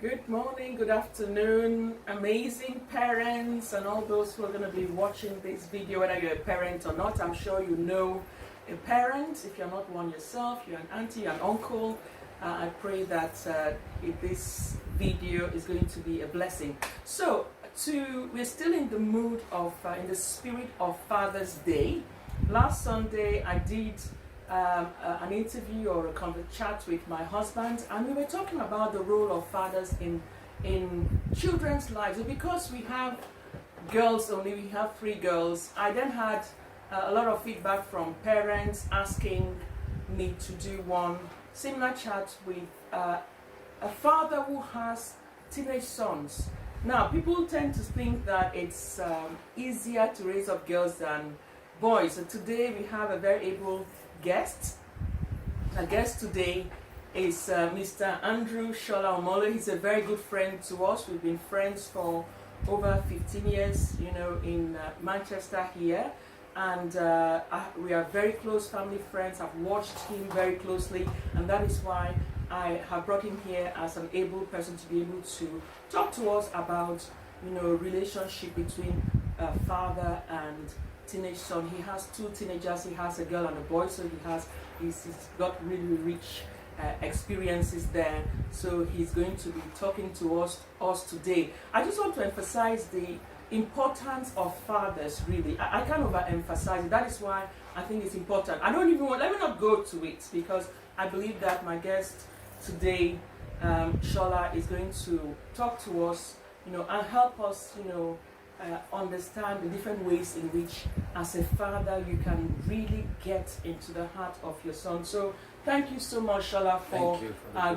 Good morning, good afternoon, amazing parents and all those who are going to be watching this video, whether you're a parent or not. I'm sure you know a parent. If you're not one yourself, you're an auntie, an uncle. I pray that this video is going to be a blessing. So, we're still in the mood of, in the spirit of Father's Day. Last Sunday, I did an interview or a chat with my husband, and we were talking about the role of fathers in children's lives. And because we have girls only, we have 3 girls, I then had a lot of feedback from parents asking me to do one similar chat with a father who has teenage sons. Now, people tend to think that it's easier to raise up girls than boys. So today we have a very able guest. Our guest today is Mr. Andrew Shola Omolo. He's a very good friend to us. We've been friends for over 15 years, you know, in Manchester here. And we are very close family friends. I've watched him very closely, and that is why I have brought him here as an able person to be able to talk to us about, you know, relationship between father and teenage son. He has 2 teenagers. He has a girl and a boy, so he's got really rich experiences there. So he's going to be talking to us today. I just want to emphasize the importance of fathers. Really, I can't overemphasize it. That is why I think it's important. I don't even want. Let me not go to it, because I believe that my guest today, Shola, is going to talk to us, you know, and help us, you know, understand the different ways in which, as a father, you can really get into the heart of your son. So thank you so much, Shola, for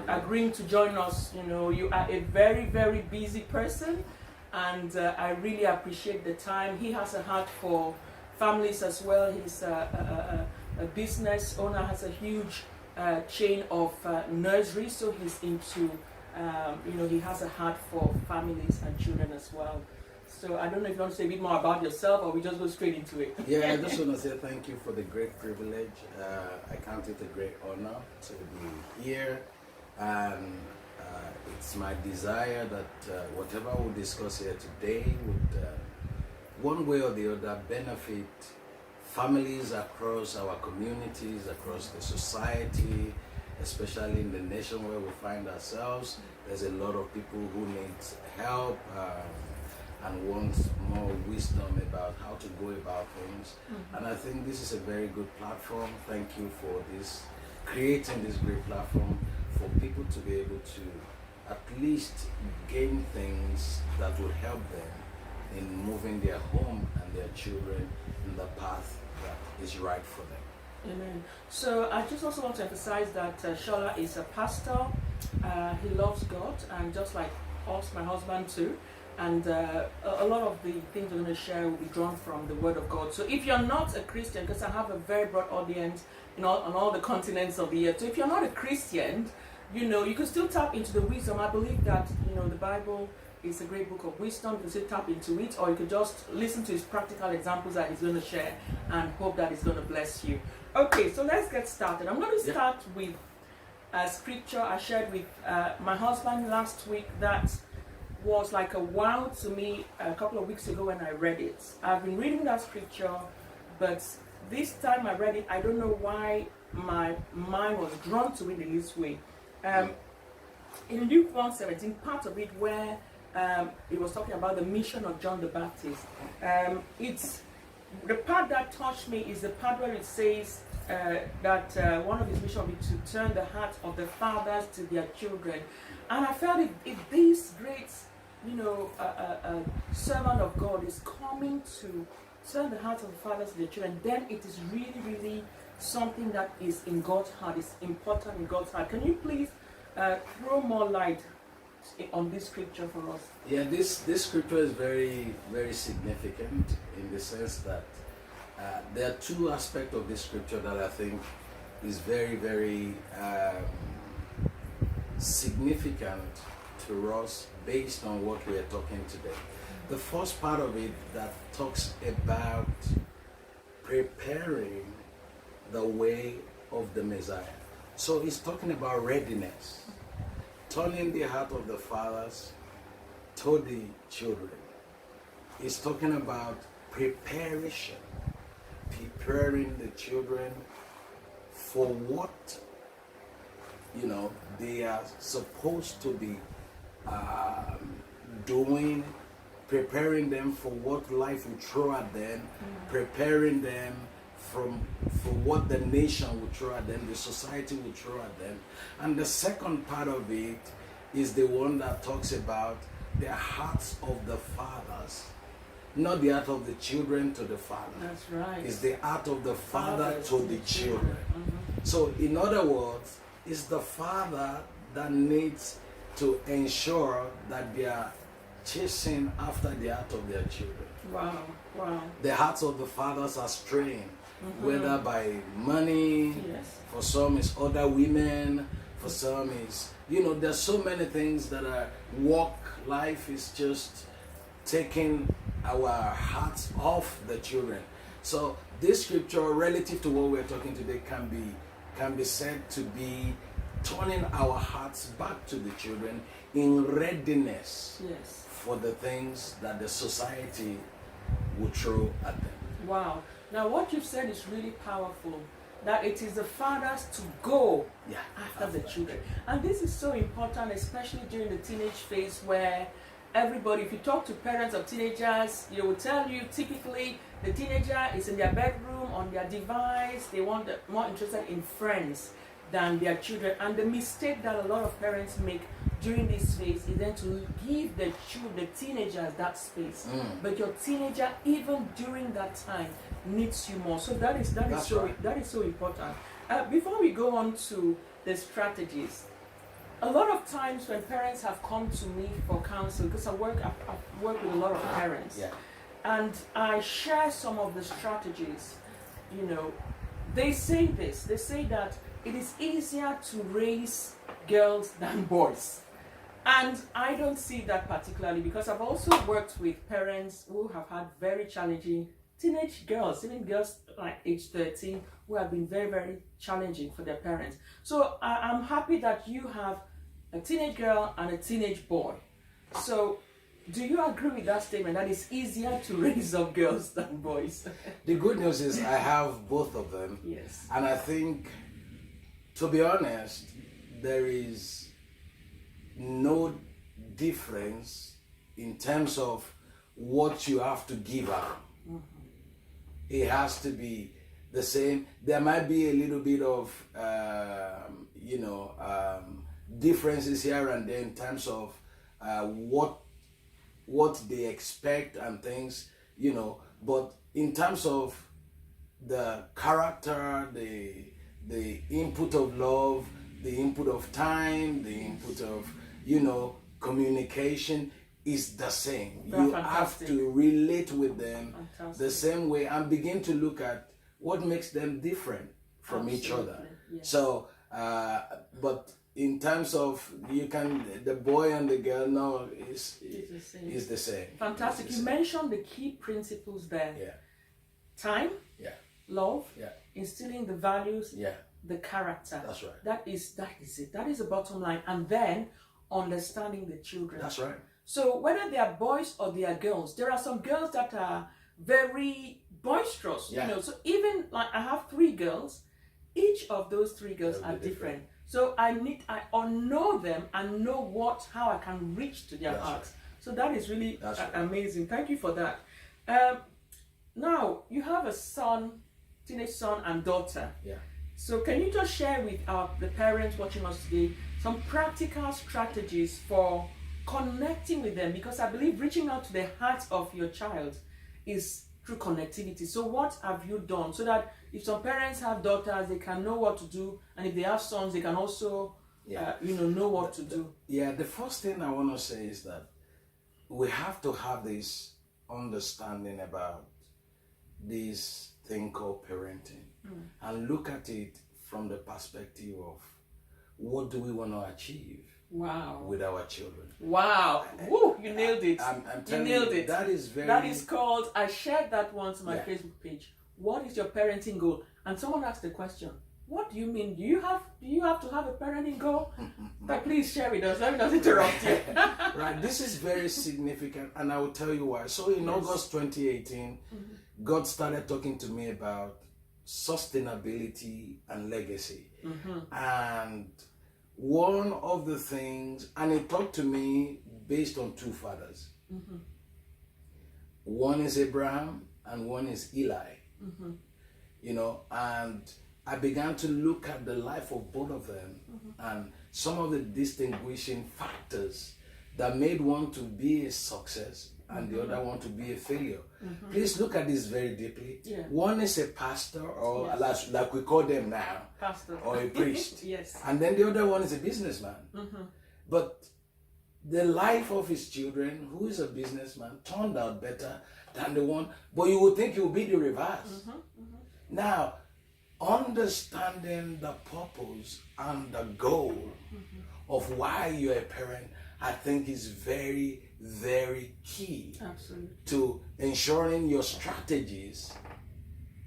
agreeing to join us. You know, you are a very, very busy person, and I really appreciate the time. He has a heart for families as well. He's a business owner, has a huge chain of nurseries, so he's into, you know, he has a heart for families and children as well. So I don't know if you want to say a bit more about yourself, or we just go straight into it. Yeah, I just want to say thank you for the great privilege. I count it a great honor to be here, and it's my desire that whatever we discuss here today would, one way or the other, benefit families across our communities, across the society, especially in the nation where we find ourselves. There's a lot of people who need help and wants more wisdom about how to go about things. And I think this is a very good platform. Thank you for this, creating this great platform for people to be able to at least gain things that will help them in moving their home and their children in the path that is right for them. Amen. So I just also want to emphasize that Shola is a pastor. He loves God, and just like us, my husband too. And a lot of the things we're going to share will be drawn from the Word of God. So if you're not a Christian, because I have a very broad audience on all the continents of the earth, so if you're not a Christian, you know, you can still tap into the wisdom. I believe that, you know, the Bible is a great book of wisdom. You can still tap into it, or you can just listen to his practical examples that he's going to share and hope that it's going to bless you. Okay, so let's get started. I'm going to start with a scripture I shared with my husband last week that was like a wow to me a couple of weeks ago when I read it. I've been reading that scripture, but this time I read it, I don't know why my mind was drawn to it in this way. In Luke 1:17, part of it where it was talking about the mission of John the Baptist. It's the part that touched me is the part where it says that one of his missions will be to turn the hearts of the fathers to their children. And I felt if this great, you know, servant of God is coming to turn the hearts of the fathers to their children, then it is really, really something that is in God's heart. It's important in God's heart. Can you please throw more light on this scripture for us? Yeah, this scripture is very, very significant in the sense that there are 2 aspects of this scripture that I think is very, very significant to us based on what we are talking today. The first part of it that talks about preparing the way of the Messiah. So it's talking about readiness. turning the heart of the fathers to the children. It's talking about preparation, preparing the children for what they are supposed to be doing, preparing them for what life will throw at them, preparing them for what the nation will throw at them, the society will throw at them. And the second part of it is the one that talks about the hearts of the fathers, not the heart of the children to the father. That's right. It's the heart of the father Fathers to the children. So in other words, it's the father that needs to ensure that they are chasing after the heart of their children. Wow, wow. The hearts of the fathers are strained, whether by money, Yes. for some it's other women, for some is, there's so many things that are life is just taking our hearts off the children. So this scripture, relative to what we're talking today, can be said to be turning our hearts back to the children in readiness for the things that the society will throw at them. Wow. Now what you've said is really powerful, that it is the fathers to go after the children. And this is so important, especially during the teenage phase, where everybody, if you talk to parents of teenagers, they will tell you typically the teenager is in their bedroom, on their device, they want more interested in friends than their children. And the mistake that a lot of parents make during this phase is then to give the teenagers that space. But your teenager, even during that time, needs you more. So that is so important. Before we go on to the strategies, a lot of times when parents have come to me for counsel, because I've worked with a lot of parents, and I share some of the strategies, they say this. They say that it is easier to raise girls than boys. And I don't see that particularly, because I've also worked with parents who have had very challenging teenage girls, even girls like age 13, who have been very, very challenging for their parents. So I'm happy that you have a teenage girl and a teenage boy. So do you agree with that statement, that it's easier to raise up girls than boys? The good news is I have both of them. Yes. And I think, to be honest, there is no difference in terms of what you have to give up. It has to be the same. There might be a little bit of differences here and there in terms of what they expect and things, but in terms of the character, the input of love, the input of time, the input of communication is the same. You have to relate with them the same way and begin to look at what makes them different from each other. Yes. So, but in terms of the boy and the girl, no, is the same. Fantastic. You mentioned the key principles there. Yeah. Time. Yeah. Love. Yeah. Instilling the values. Yeah. The character. That's right. That is it. That is the bottom line. And then understanding the children. That's right. So whether they are boys or they are girls, there are some girls that are very boisterous. Yeah. So even like I have 3 girls, each of those 3 girls are different. So I know them and know how I can reach to their hearts. Right. So that is really amazing. Thank you for that. Now you have a son, teenage son and daughter. Yeah. So can you just share with the parents watching us today some practical strategies for connecting with them? Because I believe reaching out to the heart of your child is through connectivity. So what have you done so that if some parents have daughters, they can know what to do, and if they have sons, they can also know what to do? The first thing I want to say is that we have to have this understanding about this thing called parenting and look at it from the perspective of what do we want to achieve with our children. Wow. Woo, you nailed it. I'm you nailed it. That is called, I shared that once on my Facebook page. What is your parenting goal? And someone asked the question, What do you mean? Do you have to have a parenting goal? But please share with us. Let me not interrupt you. Right. This is very significant, and I will tell you why. So in August 2018, God started talking to me about sustainability and legacy. And one of the things, and he talked to me based on two fathers. One is Abraham and one is Eli. You know, and I began to look at the life of both of them and some of the distinguishing factors that made one to be a success and the other one to be a failure. Please look at this very deeply. One is a pastor, or like we call them now, pastor, or a priest. Yes. And then the other one is a businessman. But the life of his children, who is a businessman, turned out better than the one, but you would think it would be the reverse. Now, understanding the purpose and the goal of why you're a parent, I think is very, very key. Absolutely. To ensuring your strategies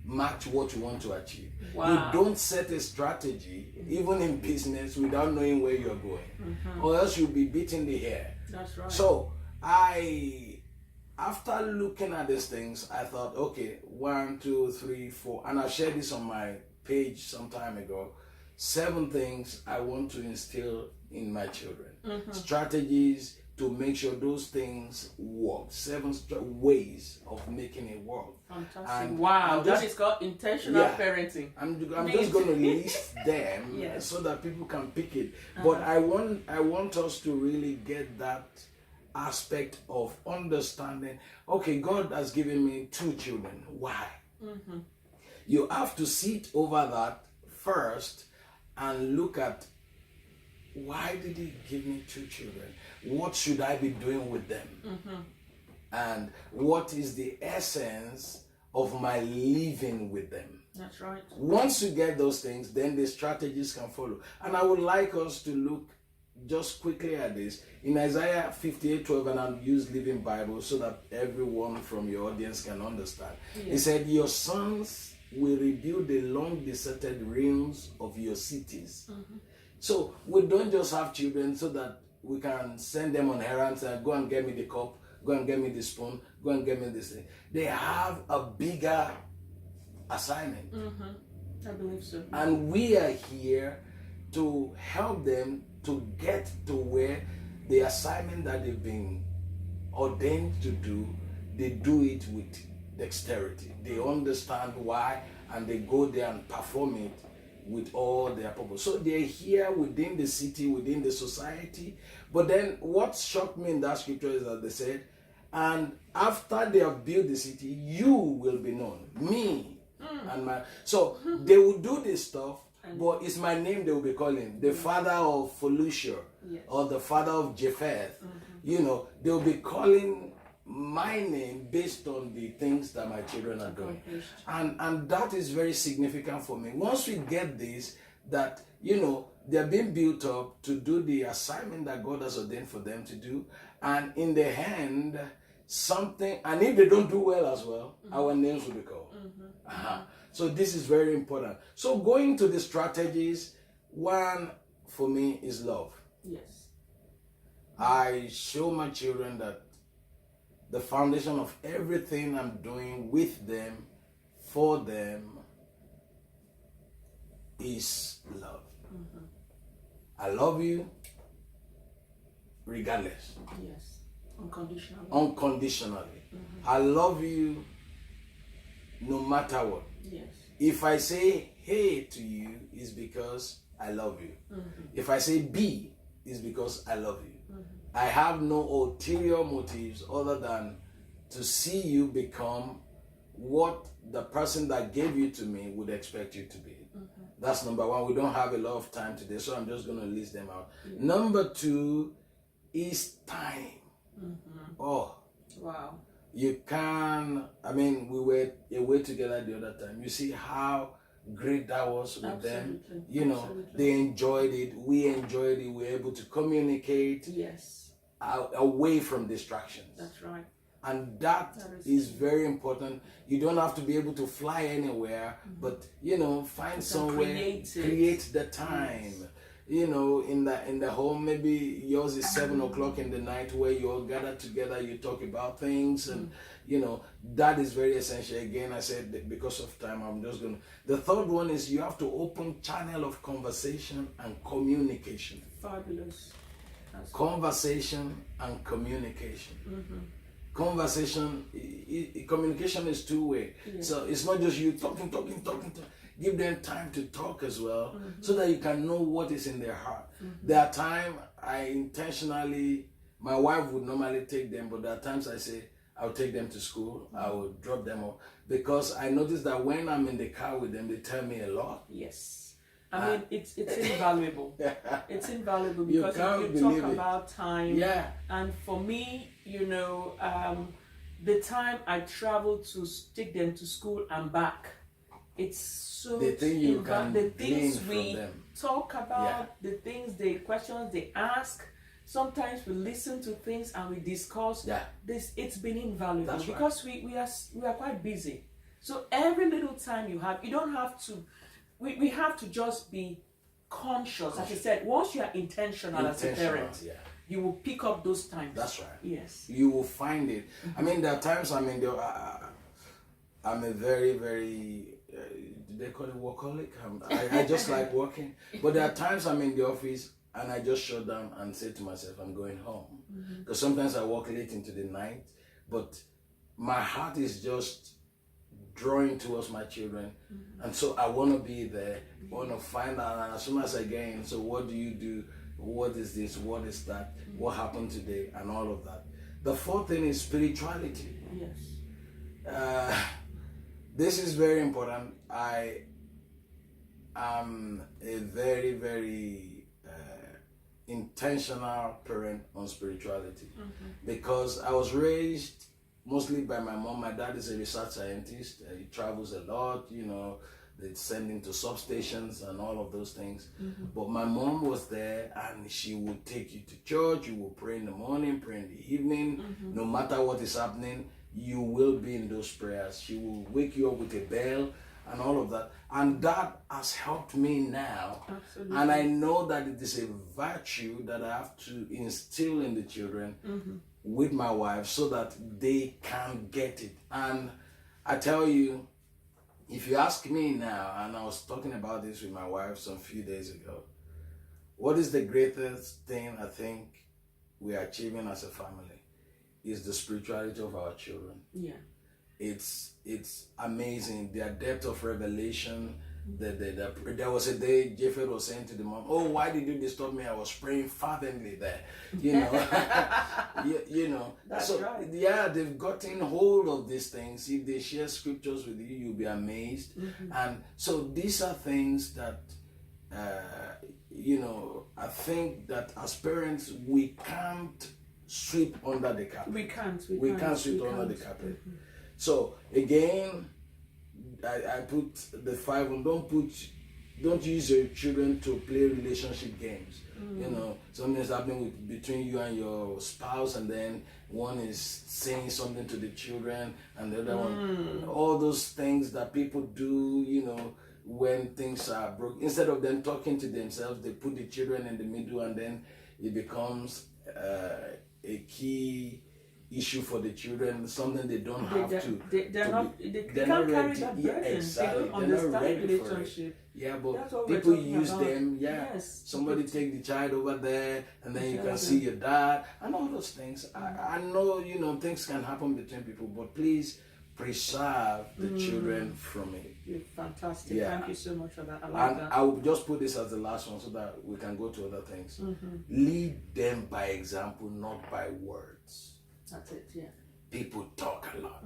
match what you want to achieve. Wow. You don't set a strategy, even in business, without knowing where you're going, or else you'll be beating the air. That's right. So after looking at these things, I thought, okay, 1, 2, 3, 4, and I shared this on my page some time ago. 7 things I want to instill in my children. Strategies to make sure those things work. 7 ways of making it work. Fantastic. And wow, that is called intentional parenting. I'm just going to list them so that people can pick it. But I want us to really get that aspect of understanding. Okay, God has given me 2 children. Why? You have to sit over that first and look at, why did he give me 2 children? What should I be doing with them? And what is the essence of my living with them? That's right. Once you get those things, then the strategies can follow. And I would like us to look just quickly at this. In Isaiah 58:12, and I'll use Living Bible so that everyone from your audience can understand. He said, your sons will rebuild the long deserted ruins of your cities. So we don't just have children so that we can send them on errands and go and get me the cup, go and get me the spoon, go and get me this thing. They have a bigger assignment. I believe so. And we are here to help them to get to where the assignment that they've been ordained to do, they do it with dexterity. They understand why, and they go there and perform it with all their purpose. So they're here within the city, within the society. But then what shocked me in that scripture is that they said, and after they have built the city, you will be known. Me and my... So they will do this stuff, but it's my name they will be calling. The father of Felucia, or the father of Japheth. You know, they will be calling my name based on the things that my children are doing. And that is very significant for me. Once we get this, that, you know, they're being built up to do the assignment that God has ordained for them to do, and in the hand, something, and if they don't do well as well, our names will be called. So this is very important. So going to the strategies, one for me is love. Yes. I show my children that the foundation of everything I'm doing with them, for them, is love. I love you regardless. Yes. Unconditionally. Unconditionally. I love you no matter what. Yes. If I say hey to you, it's because I love you. If I say be, it's because I love you. I have no ulterior motives other than to see you become what the person that gave you to me would expect you to be. That's number one. We don't have a lot of time today, so I'm just going to list them out. Number 2 is time. Oh, wow. You can, I mean, we were away together the other time. You see how great that was with them. You know, they enjoyed it. We enjoyed it. We were able to communicate. Yes. Away from distractions. That's right. And that is very important. You don't have to be able to fly anywhere, but find somewhere, create the time. In the home, maybe yours is 7 o'clock in the night where you all gather together, you talk about things, and that is very essential. Again, I said that because of time, I'm just gonna. The third one is you have to open channel of conversation and communication. Fabulous. Conversation and communication. Conversation, communication is two-way. Yeah. So it's not just you talking. Give them time to talk as well, so that you can know what is in their heart. There are times I intentionally, my wife would normally take them, but there are times I say, I'll take them to school, I will drop them off, because I notice that when I'm in the car with them, they tell me a lot. Yes. I mean, it's invaluable. It's invaluable because you talk about time. Yeah. And for me, the time I travel to take them to school and back, it's so the things we talk about, the questions they ask. Sometimes we listen to things and we discuss. Yeah. It's been invaluable. That's because we are quite busy. So every little time you have, you don't have to. We have to just be conscious. As I said, once you are intentional as a parent, you will pick up those times. That's right. Yes. You will find it. I mean, there are times I'm a very, very, do they call it workaholic? I just like working. But there are times I'm in the office and I just shut down and say to myself, I'm going home. Because sometimes I work late into the night, but my heart is just drawing towards my children, and so I want to be there. I want to find out, and as soon as I get in, so what do you do? What is this? What is that? What happened today? And all of that. The fourth thing is spirituality. Yes. This is very important. I am a very, very intentional parent on spirituality, because I was raised mostly by my mom. My dad is a research scientist. He travels a lot, they send him to substations and all of those things. But my mom was there, and she would take you to church. You will pray in the morning, pray in the evening. No matter what is happening, you will be in those prayers. She will wake you up with a bell and all of that. And that has helped me now. Absolutely. And I know that it is a virtue that I have to instill in the children with my wife, so that they can get it. And I tell you, if you ask me now, and I was talking about this with my wife some few days ago, what is the greatest thing I think we are achieving as a family is the spirituality of our children. Yeah. It's amazing, their depth of revelation. There was a day Jeffrey was saying to the mom, "Oh, why did you disturb me? I was praying fervently there." That's so right. Yeah, they've gotten hold of these things. If they share scriptures with you, you'll be amazed. And so these are things that I think that as parents we can't sweep under the carpet. We can't sweep under the carpet. So again, I put the 5 on. Don't use your children to play relationship games. Something's happening between you and your spouse, and then one is saying something to the children, and the other one. All those things that people do, when things are broke. Instead of them talking to themselves, they put the children in the middle, and then it becomes a key issue for the children, something they don't have to. They can't carry that burden. Exactly. They don't understand relationship. Yeah, but people use them. Yeah. Yes. Somebody take the child over there, and then you can see your dad, and all those things. I know, things can happen between people, but please preserve the children from it. You're fantastic. Yeah. Thank you so much for that. I like and that. I will just put this as the last one so that we can go to other things. Lead them by example, not by words. That's it, yeah. People talk a lot.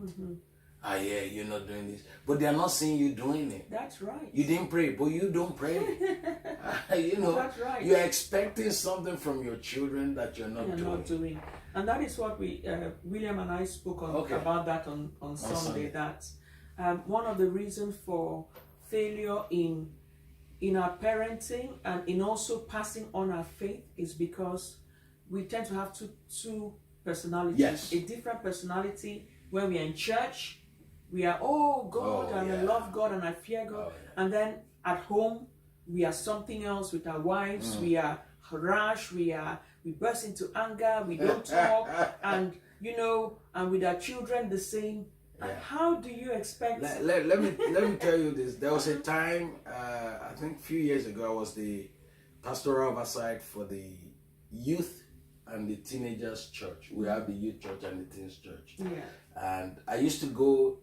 Yeah, you're not doing this. But they're not seeing you doing it. That's right. You didn't pray, but you don't pray. That's right. You're expecting something from your children that you're not doing. And that is what William and I spoke about that on Sunday. That one of the reasons for failure in our parenting and in also passing on our faith is because we tend to have too personalities. Yes. A different personality when we are in church. We are, oh God, Oh, and I yeah. love God and I fear God. Oh, yeah. And then at home, we are something else with our wives. We are rash. We burst into anger. We don't talk. And, you know, and with our children, the same. And Yeah. how do you expect? Let me tell you this. There was a time, I think a few years ago, I was the pastoral oversight for the youth and the teenagers church. We have the youth church and the teens church. Yeah. And I used to go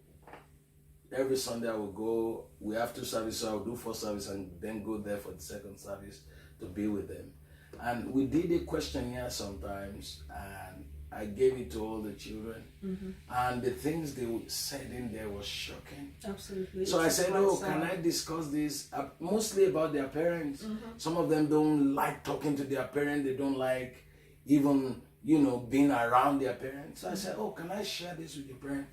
every Sunday. I would go. We have 2 services. I would do 4 services and then go there for the second service to be with them. And we did a questionnaire sometimes, and I gave it to all the children, and the things they said in there was shocking. Absolutely. So I said, "Oh, can I discuss this?" Mostly about their parents. Some of them don't like talking to their parents. They don't like even, you know, being around their parents. So I said, "Oh, can I share this with your parents?"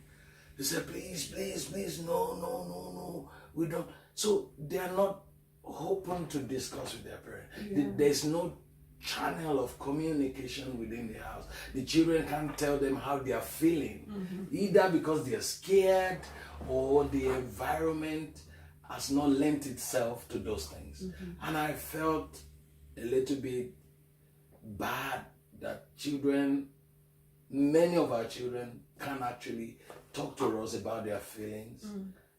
They said, "Please, no, we don't." So they are not open to discuss with their parents. Yeah. There's no channel of communication within the house. The children can't tell them how they are feeling, either because they are scared or the environment has not lent itself to those things. And I felt a little bit bad that many of our children can't actually talk to us about their feelings,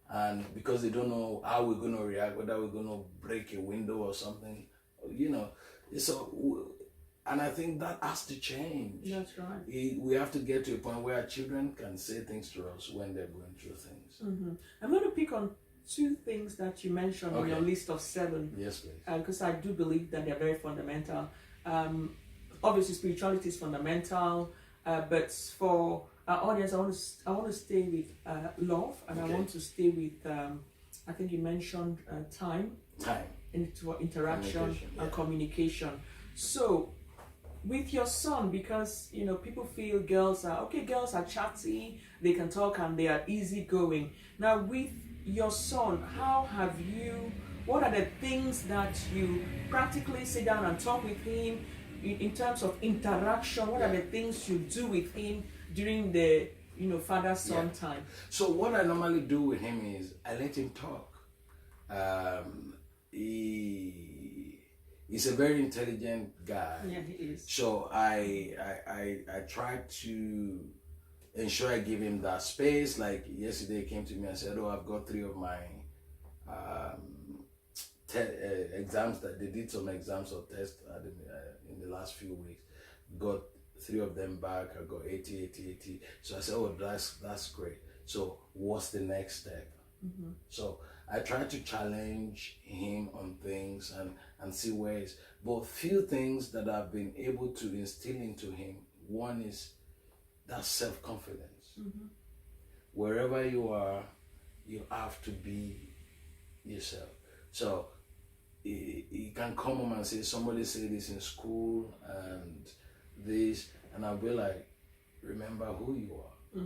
and because they don't know how we're going to react, whether we're going to break a window or something, you know. So, and I think that has to change. That's right. We have to get to a point where our children can say things to us when they're going through things. I'm going to pick on 2 things that you mentioned on your list of 7. Yes, please. Because I do believe that they're very fundamental. Obviously, spirituality is fundamental, but for our audience, I want to stay with love, and I want to stay with. I think you mentioned time. Interaction and communication. So, with your son, because you know people feel girls are chatty, they can talk and they are easygoing. Now, with your son, what are the things that you practically sit down and talk with him in terms of interaction? What are the things you do with him during the father-son time? So what I normally do with him is I let him talk. He's a very intelligent guy. Yeah, he is. So I try to ensure I give him that space. Like yesterday, he came to me and said, "Oh, I've got 3 of my exams that they did some exams or tests in the last few weeks. Got 3 of them back. I got 80. So I said, "Oh, that's great. So what's the next step?" So I try to challenge him on things and see ways. But few things that I've been able to instill into him. One is that self-confidence. Wherever you are, you have to be yourself. So he can come home and say, somebody said this in school and this, and I'll be like, remember who you are.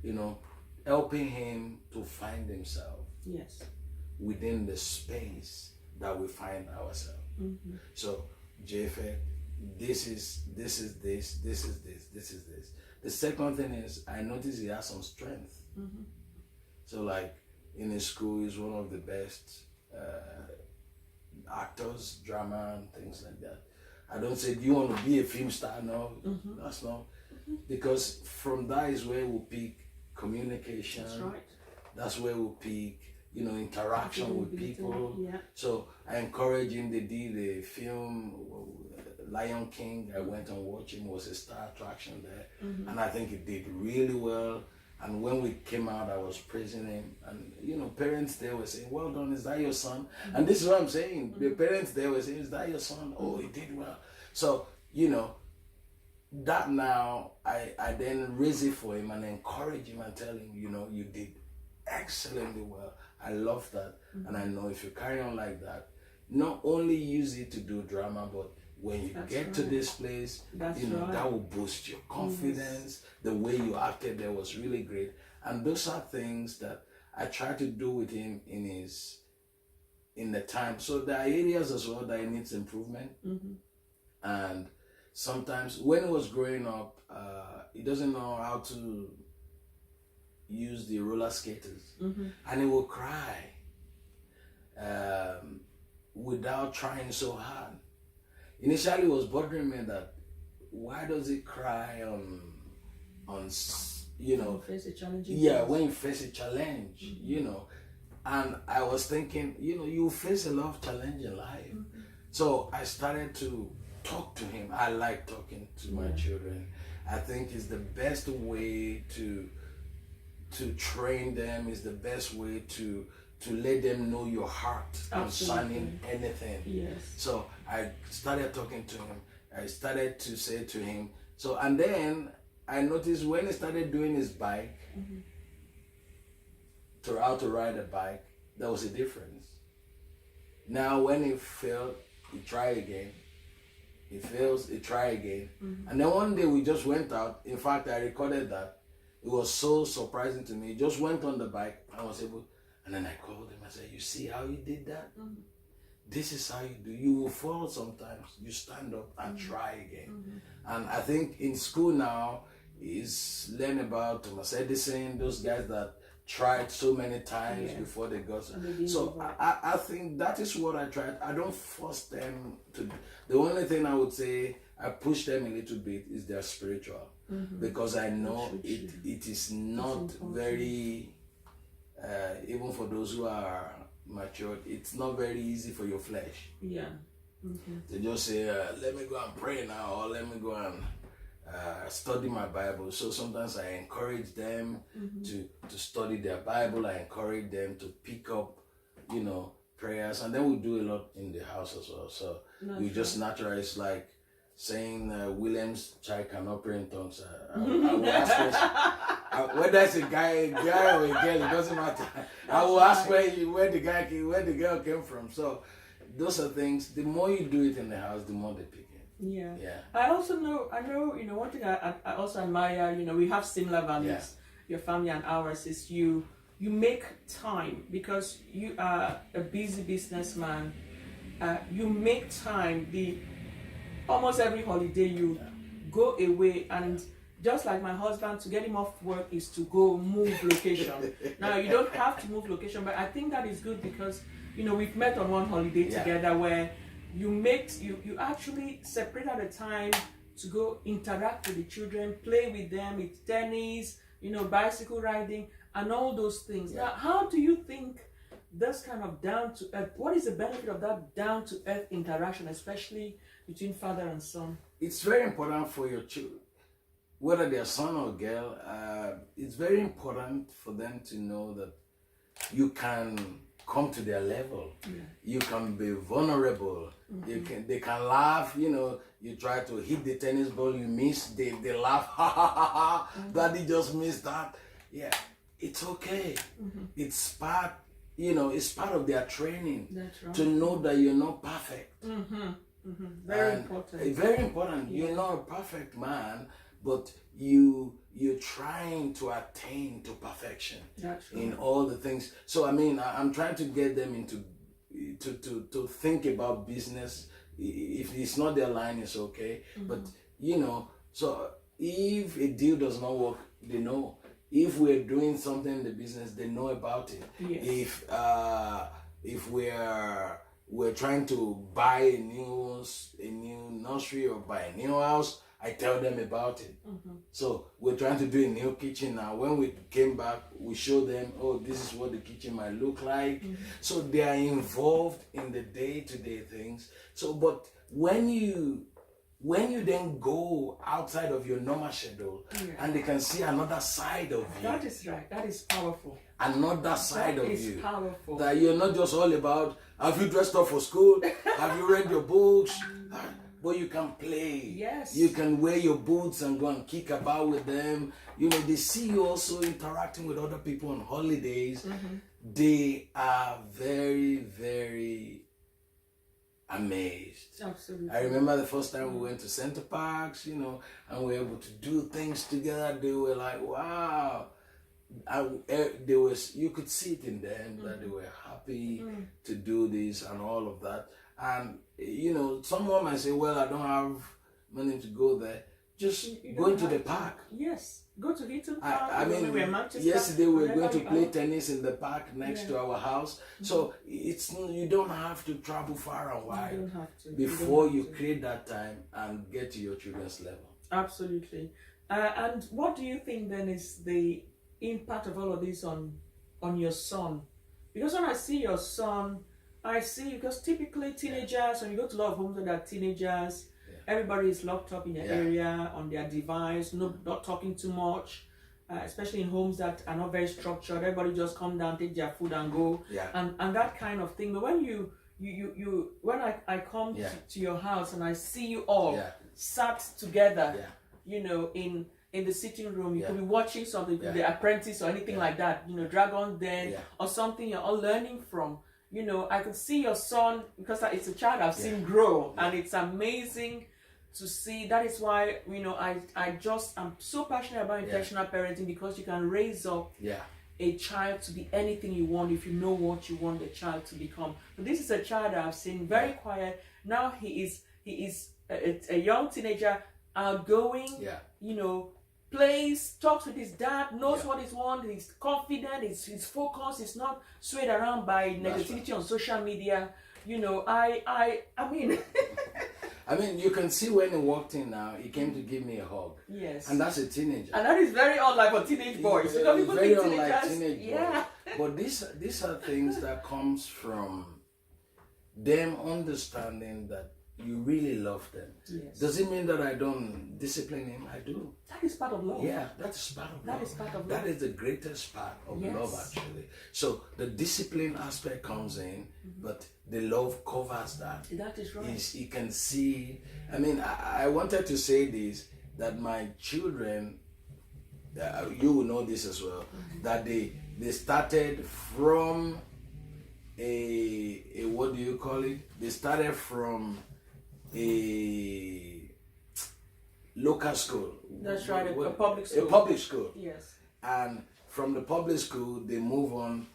You know, helping him to find himself. Yes. Within the space that we find ourselves. So, Japhet, this is this. The second thing is I notice he has some strength. So, like in his school, he's one of the best actors, drama, and things like that. I don't say, do you want to be a film star? No, that's not. Because from that is where we'll pick communication. That's right. That's where we'll pick, interaction with people. Yeah. So I encourage him. They did a film, Lion King. I went and watched him. It was a star attraction there. And I think he did really well. And when we came out, I was praising him. And, parents there were saying, well done, is that your son? And this is what I'm saying. The parents there were saying, is that your son? Oh, he did well. So, that now, I then raise it for him and encourage him and tell him, you did excellently well. I love that. And I know if you carry on like that, not only use it to do drama, but when you get to this place, that will boost your confidence. The way you acted there was really great. And those are things that I try to do with him in the time. So there are areas as well that he needs improvement. And sometimes when he was growing up, he doesn't know how to use the roller skaters, Mm-hmm. and he will cry without trying so hard. Initially, it was bothering me that why does he cry on you know, face a challenging yeah, phase. when you face a challenge, Mm-hmm. you know. And I was thinking, you know, you face a lot of challenge in life. Mm-hmm. So I started to talk to him. I like talking to my children. I think it's the best way to train them, is the best way to let them know your heart concerning anything. Yes. So I started talking to him. I started to say to him, so, and then I noticed when he started doing his bike, Mm-hmm. to how to ride a bike, there was a difference. Now when he failed, he try again. He fails, he try again. Mm-hmm. And then one day we just went out. In fact, I recorded that. It was so surprising to me. He just went on the bike and was able, and then I called him. I said, you see how you did that? Mm-hmm. This is how you do. You will fall sometimes. You stand up and try again. Mm-hmm. And I think in school now is learn about Thomas Edison, those guys that tried so many times before they got. So I think that is what I tried. I don't force them to. The only thing I would say I push them a little bit is their spiritual, because I know it is not very even for those who are matured, it's not very easy for your flesh. Yeah. Mm-hmm. They just say, let me go and pray now, or let me go and study my Bible. So sometimes I encourage them to study their Bible. I encourage them to pick up, you know, prayers. And then we do a lot in the house as well. So we just naturally, it's like saying William's child cannot pray in tongues. I will ask questions. Whether it's a guy or a girl, it doesn't matter. I will ask where the girl came from. So those are things. The more you do it in the house, the more they pick it. Yeah. Yeah. I know, you know, one thing I also admire, you know, we have similar values, your family and ours, is you make time, because you are a busy businessman. You make time. Almost every holiday you go away, and just like my husband, to get him off work is to go move location. Now you don't have to move location, but I think that is good, because, you know, we've met on one holiday together where you actually separate out a time to go interact with the children, play with them, it's tennis, you know, bicycle riding and all those things. Now, how do you think this kind of down to earth, what is the benefit of that down to earth interaction, especially between father and son? It's very important for your children, whether they're son or girl. It's very important for them to know that you can come to their level. You can be vulnerable. They can laugh. You know, you try to hit the tennis ball, you miss. They laugh. Ha ha ha ha. Daddy just missed that. Yeah, it's okay. It's part. You know, it's part of their training. That's right. To know that you're not perfect. Very important. Very important. You're not a perfect man, but you're trying to attain to perfection. That's right. In all the things. So I mean, I'm trying to get them into to think about business. If it's not their line, it's okay. But you know, so if a deal does not work, they know. If we're doing something in the business, they know about it. Yes. If we're trying to buy a new nursery or buy a new house, I tell them about it. So we're trying to do a new kitchen now. When we came back, we show them, oh, this is what the kitchen might look like. So they are involved in the day-to-day things. So, but when you then go outside of your normal schedule and they can see another side of you. That is right. That is powerful. Another side of you. That is powerful. That you're not just all about, have you dressed up for school? Have you read your books? But you can play. Yes. You can wear your boots and go and kick about with them. You know, they see you also interacting with other people on holidays. They are very, very amazed. Absolutely. I remember the first time we went to Center Parks, you know, and we were able to do things together. They were like, wow. You could see it in them that they were happy to do this and all of that. And, you know, someone might say, well, I don't have money to go there. just You going don't to the have to. park. Yes, go to Heaton Park. I when we were in mean, Manchester, yesterday we were wherever going to you play are. tennis in the park next to our house. So it's you don't have to travel far and You wide don't have to. before don't you have to. create that time and get to your children's level. Absolutely. And what do you think then is the impact of all of this on your son? Because when I see your son, I see, because typically teenagers, when you go to a lot of homes where there are teenagers, everybody is locked up in their area, on their device, not talking too much, especially in homes that are not very structured. Everybody just come down, take their food and go, and that kind of thing. But when when I come to your house and I see you all sat together, you know, in the sitting room, you could be watching something, The Apprentice or anything like that, you know, Dragon Den or something you're all learning from. You know, I could see your son, because it's a child I've seen grow, and it's amazing to see. That is why, you know, I'm so passionate about intentional parenting, because you can raise up a child to be anything you want if you know what you want the child to become. But this is a child that I've seen very quiet. Now he is a young teenager, outgoing, you know, plays, talks with his dad, knows what he wants, he's confident, he's focused, he's not swayed around by negativity on social media. You know, I mean I mean, you can see when he walked in now, he came to give me a hug. Yes. And that's a teenager. And that is very unlike for teenage boys. Because people very think unlike teenagers, teenage boys. But these are things that comes from them understanding that you really love them. Yes. Does it mean that I don't discipline him? I do. That is part of love. Yeah, that's part of love. That is part of love. That is the greatest part of love, actually. So the discipline aspect comes in, but the love covers that. That is right. He can see. I mean, I wanted to say this, that my children, you will know this as well, that they started from a what do you call it? They started from a local school. That's right, a public school. A public school. Yes. And from the public school, they move on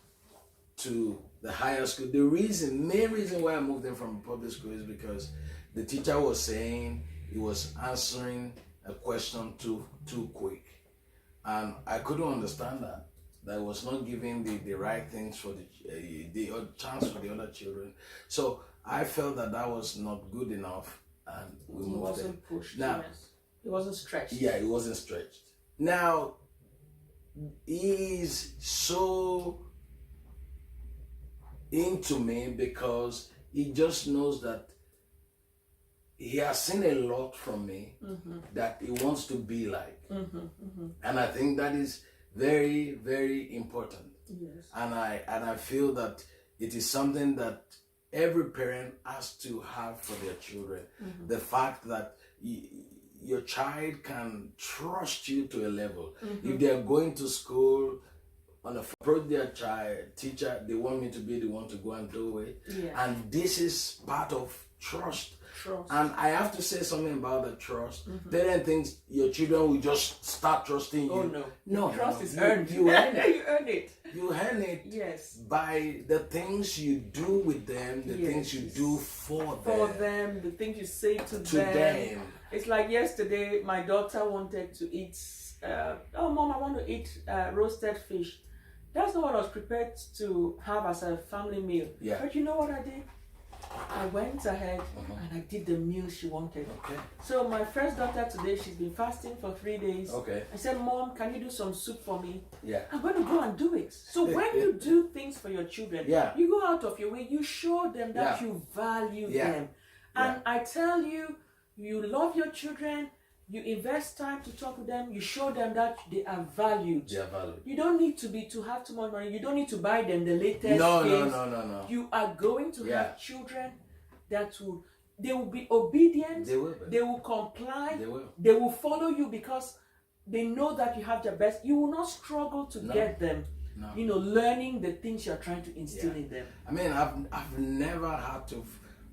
to the higher school. The main reason why I moved them from public school is because the teacher was saying he was answering a question too quick. And I couldn't understand that. That was not giving the right things for the chance for the other children. So I felt that was not good enough, and we moved. He wasn't pushed. Now, yes. He wasn't stretched. Yeah, he wasn't stretched. Now, he's so into me because he just knows that he has seen a lot from me that he wants to be like. And I think that is very, very important. Yes. And I feel that it is something that every parent has to have for their children. The fact that your child can trust you to a level. If they are going to school, on approach their teacher, they want me to be the one to go and do it. Yeah. And this is part of trust. Trust. And I have to say something about the trust. Parents think your children will just start trusting you. Oh no. No. Trust is you, earned. You earn it. You earn it. You earn it. Yes. By the things you do with them, the things you do for them. The things you say to them. It's like yesterday, my daughter wanted to eat, oh mom, I want to eat roasted fish. That's not what I was prepared to have as a family meal. Yeah. But you know what I did? I went ahead and I did the meal she wanted. Okay. So my first daughter today, she's been fasting for 3 days. Okay. I said, Mom, can you do some soup for me? Yeah. I'm going to go and do it. So when you do things for your children, you go out of your way, you show them that you value them. And I tell you, you love your children, you invest time to talk with them, you show them that they are valued. They are valued. You don't need to have too much money. You don't need to buy them the latest things. No. You are going to have children that they will be obedient. They will comply. They will follow you because they know that you have their best. You will not struggle to get them. No. You know, learning the things you're trying to instill in them. I mean, I've never had to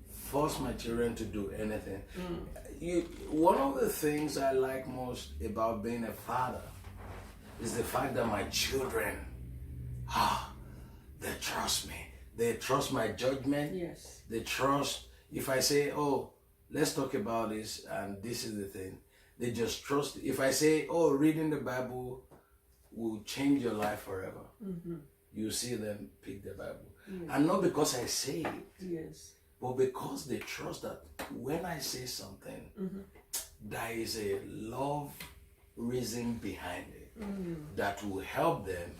force my children to do anything. One of the things I like most about being a father is the fact that my children, they trust me. They trust my judgment. Yes. They trust if I say, oh, let's talk about this and this is the thing. They just trust. If I say, oh, reading the Bible will change your life forever, you see them pick the Bible. Yes. And not because I say it, Yes. but because they trust that when I say something, there is a love reason behind it that will help them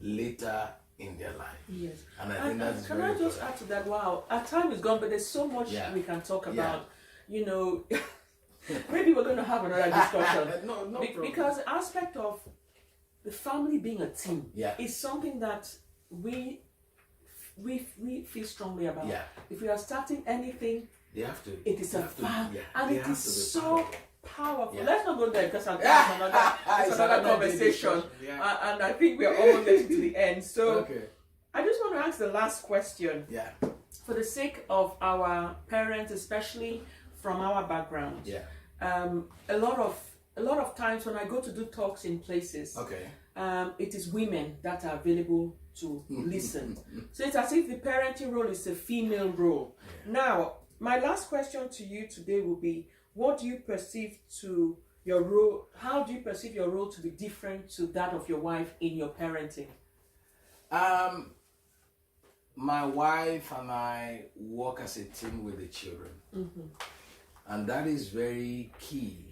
later in their life. Yes. And I think that's can very I just important. add to that? Wow, our time is gone, but there's so much we can talk about. You know, maybe we're going to have another discussion. No problem. Because the aspect of the family being a team Yeah. is something that we feel strongly about. Yeah. If we are starting anything, They have to. it is a family, and They it have is to be so powerful. powerful. Yeah. Let's not go there because it's It's another another conversation, discussion. Yeah. and I think we're almost getting to the end. So Okay. I just want to ask the last question. Yeah. For the sake of our parents, especially from our background, Yeah. a lot of times when I go to do talks in places, Okay. it is women that are available to listen. So it's as if the parenting role is a female role. Yeah. Now, my last question to you today will be: what do you perceive to your role? How do you perceive your role to be different to that of your wife in your parenting? My wife and I work as a team with the children, and that is very key.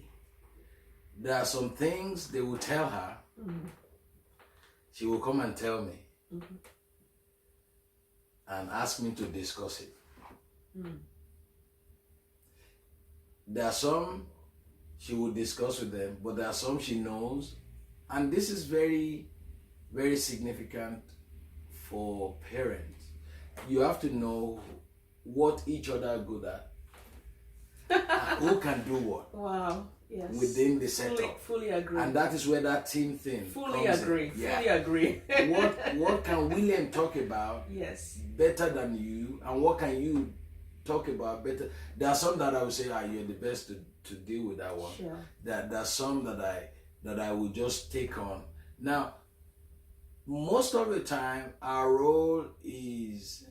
There are some things they will tell her. She will come and tell me and ask me to discuss it. There are some she will discuss with them, but there are some she knows, and this is very, very significant for parents. You have to know what each other are good at, and who can do what. Wow. Yes. Within the setup. Fully agree. And that is where that team thing Fully comes agree. in. Yeah. Fully agree. What can William talk about Yes. better than you, and what can you talk about better? There are some that I would say, you're the best to deal with that one. Sure. There are some that I will just take on. Now, most of the time, our role is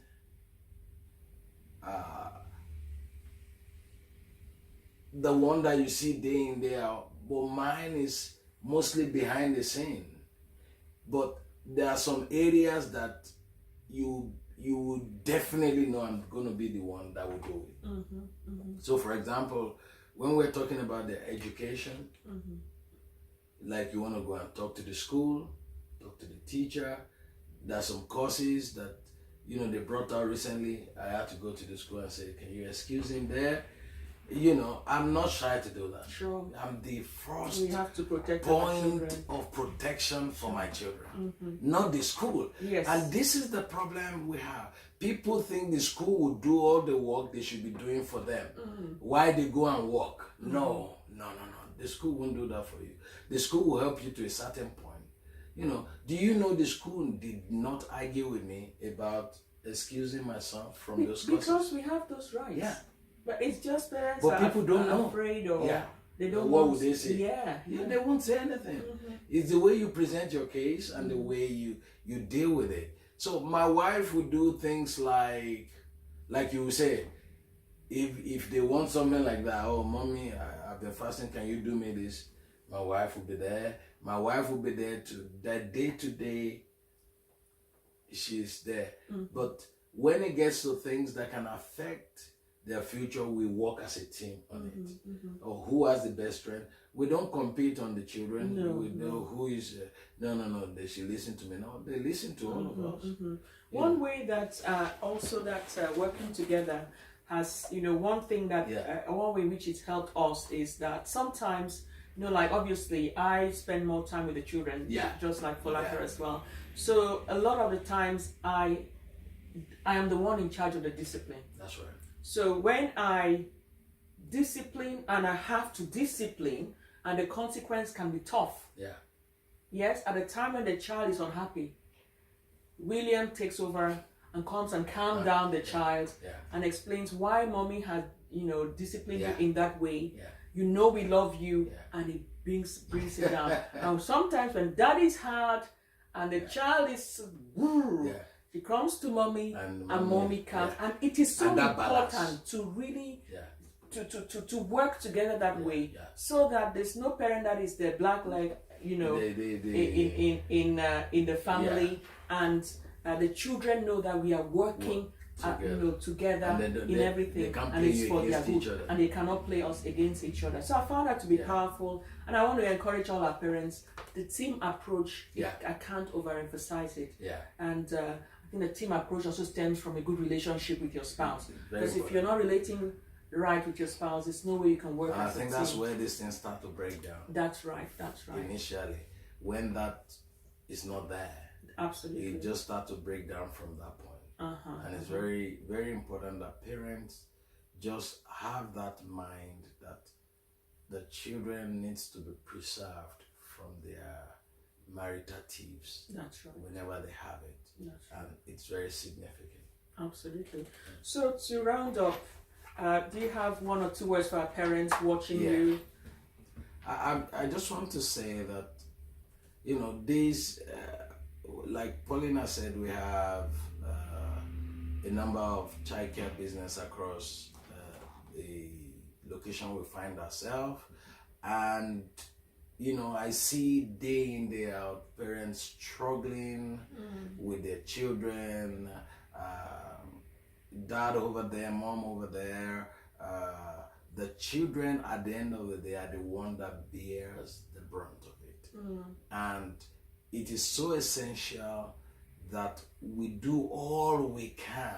the one that you see day in, day out, but mine is mostly behind the scene. But there are some areas that you would definitely know I'm going to be the one that will do it. So, for example, when we're talking about the education, like you want to go and talk to the school, talk to the teacher. There are some courses that, they brought out recently. I had to go to the school and say, can you excuse him there? I'm not shy to do that. Sure. I'm the first We have to protect our point children. of protection for my children, not the school. Yes. And this is the problem we have. People think the school will do all the work they should be doing for them. Why they go and work? No. The school won't do that for you. The school will help you to a certain point. Do you know the school did not argue with me about excusing my son from those courses? Because we have those rights. Yeah. But it's just parents But people don't know. afraid or they don't what want would they say? Yeah. They won't say anything. It's the way you present your case and the way you deal with it. So my wife would do things like you would say, if they want something like that, oh mommy, I've been fasting, can you do me this? My wife will be there. My wife will be there to that day to day. She's there. But when it gets to things that can affect their future, we work as a team on it. Or who has the best strength? We don't compete on the children. We know who is. No. They should listen to me. No, they listen to all of us. One way that also that working together has, one thing that one way which it's helped us is that sometimes, like obviously I spend more time with the children, just like Folake as well. So a lot of the times I am the one in charge of the discipline. That's right. So when I discipline and I have to discipline and the consequence can be tough. Yeah. Yes, at the time when the child is unhappy, William takes over and comes and calms down the child and explains why mommy has, disciplined you in that way. Yeah. We love you, and it brings it down. And sometimes when that is hard and the child is she comes to mommy and mommy comes, and it is so important to really to work together that way, so that there's no parent that is the black leg, you know, in the family, and the children know that we are working together in everything, and it's for their good, and they cannot play us against each other. So I found that to be powerful, and I want to encourage all our parents. The team approach, I can't overemphasize it. And I think the team approach also stems from a good relationship with your spouse, because if you're not relating right with your spouse, there's no way you can work. And I think that's where these things start to break down. That's right. Initially, when that is not there, absolutely, it just starts to break down from that point. And it's very, very important that parents just have that mind that the children needs to be preserved from their marital thieves. That's right. Whenever they have it. That's right. And it's very significant. Absolutely. So to round up, do you have one or two words for our parents watching you? I just want to say that, you know, these, like Paulina said, we have a number of childcare business across the location we find ourselves, and you know, I see day in, day out parents struggling with their children, dad over there, mom over there. The children at the end of the day are the one that bears the brunt of it. And it is so essential that we do all we can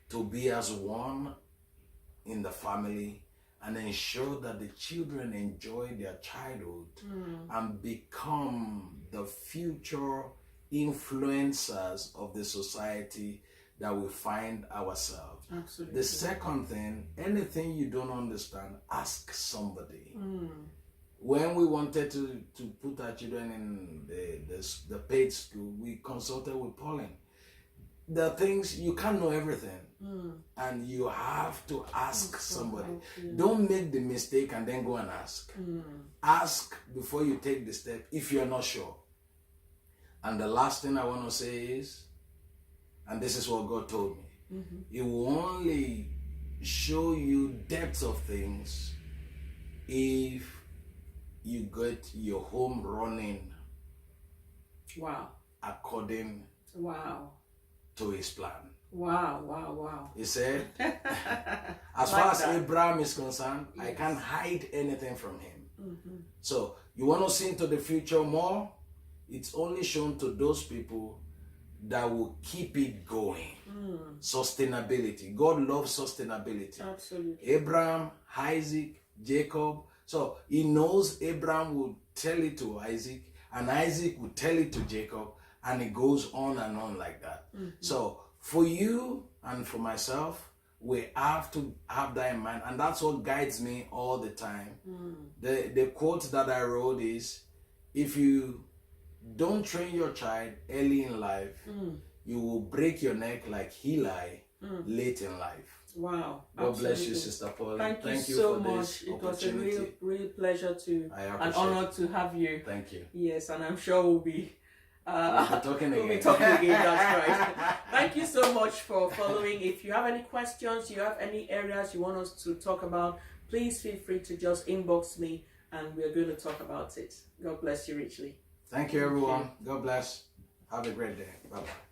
to be as one in the family and ensure that the children enjoy their childhood and become the future influencers of the society that we find ourselves. Absolutely. The second thing, anything you don't understand, ask somebody. When we wanted to put our children in the paid school, we consulted with Pauline. The things, you can't know everything, and you have to ask somebody. Don't make the mistake and then go and ask. Ask before you take the step if you're not sure. And the last thing I want to say is, and this is what God told me, He will only show you depths of things if you get your home running according to His plan. He said, as far as Abraham is concerned, I can't hide anything from him. So you want to see into the future more? It's only shown to those people that will keep it going. Sustainability. God loves sustainability. Absolutely. Abraham, Isaac, Jacob. So He knows Abraham will tell it to Isaac, and Isaac will tell it to Jacob, and it goes on and on like that. So for you and for myself, we have to have that in mind, and that's what guides me all the time. The quote that I wrote is, if you don't train your child early in life, you will break your neck like Eli late in life. Wow. God bless you, Sister Pauline. Thank you so much. It was a real pleasure an honor to have you. Thank you. Yes, and I'm sure we'll be talking again. We'll be talking again, that's right. Thank you so much for following. If you have any questions, you have any areas you want us to talk about, please feel free to just inbox me and we're going to talk about it. God bless you richly. Thank you, everyone. God bless. Have a great day. Bye-bye.